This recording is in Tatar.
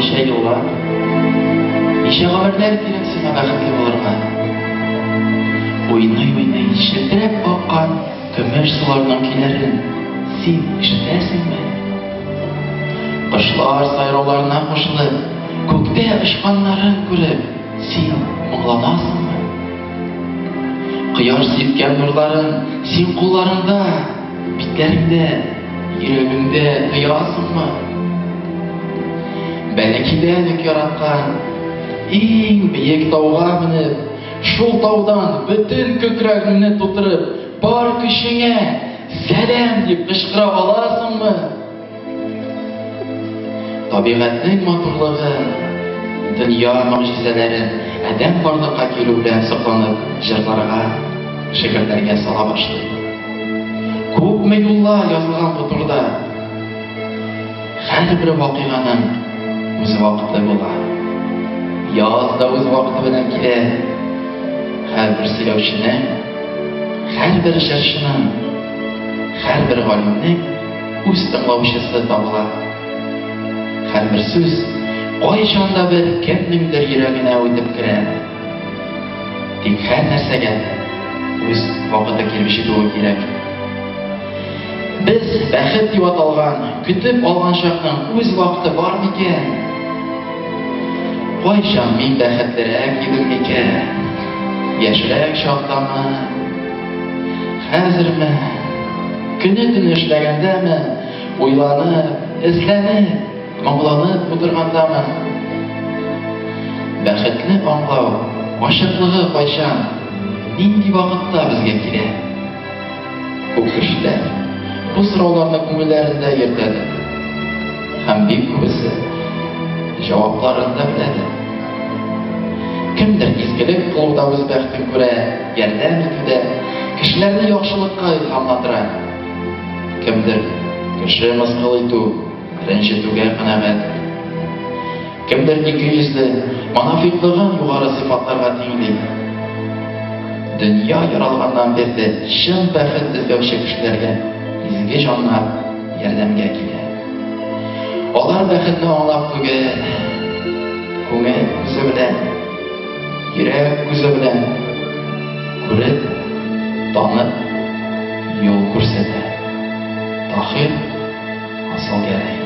ничә еллар, ничә гомерләр кирәк сиңа бәхетле булырга? Уйный-уйный челтерәп аккан көмеш суларның көйләрен син ишетәсеңме? Кошлар сайрауларына кушылып, күктә очканнарын күреп, син моңланасыңмы? Кояш сипкән нурларын син кулларыңда, битләреңдә, йөрәгеңдә тоясыңмы? Бәләкидән үк яраткан иң биек тауга менеп, шул таудан бөтен күкрәгеңне тутырып, бар көчеңә сәлам дип кычкыра аласыңмы? Табигатьнең матурлыгын, дөнья мөгъҗизәләрен адәм барлыкка килү белән сокланып җырларга, шигырьләргә сала башлый. Күпме юллар язылган бу турда. Һәрбер вакыйганың үз вакыты була. Яз да үз вакыты белән килә. Һәрбер сөйләүченең, һәрбер җырчының, һәрбер галимнең үз тыңлаучысы табыла. Һәрбер сүз кайчан да бер кемнеңдер йөрәгенә үтеп керә. Тик һәр нәрсәгә үз вакыты килеп җитүе кирәк. Без бәхет дип аталган, көтеп алган чакның үз вакыты бар микән? Кайчан мин бәхетлерәк идем микән? Яшьрәк чактамы? Хәзерме? Көне-төн эшләгәндәме? Уйланып, эзләнеп, моңланып утыргандамы? Бәхетне аңлау, гашыклыгы кайчан, нинди вакытта безгә килә? Күп кешеләр бу сорауларны күңелләрендә йөртәде. Һәм бик күбесе җавапларын да беләде. Кемдер изгелек кылуда үз бәхетен күрә, ярдәм итүдә, кешеләрне яхшылыкка илһамландыра. Кемдер кеше мыскыл итү, рәнҗетүгә канәгать. Кемдер икейөзле, монафиклыгын югары сыйфатларга тиңли. Дөнья яралганнан бирле чын бәхет эзләүче кешеләргә изге җаннар ярдәмгә килә. Алар бәхетне аңлап түгел, күңел күзе белән, йөрәк күзе белән күреп, танып, юл күрсәтә. Таһир Асылгәрәй.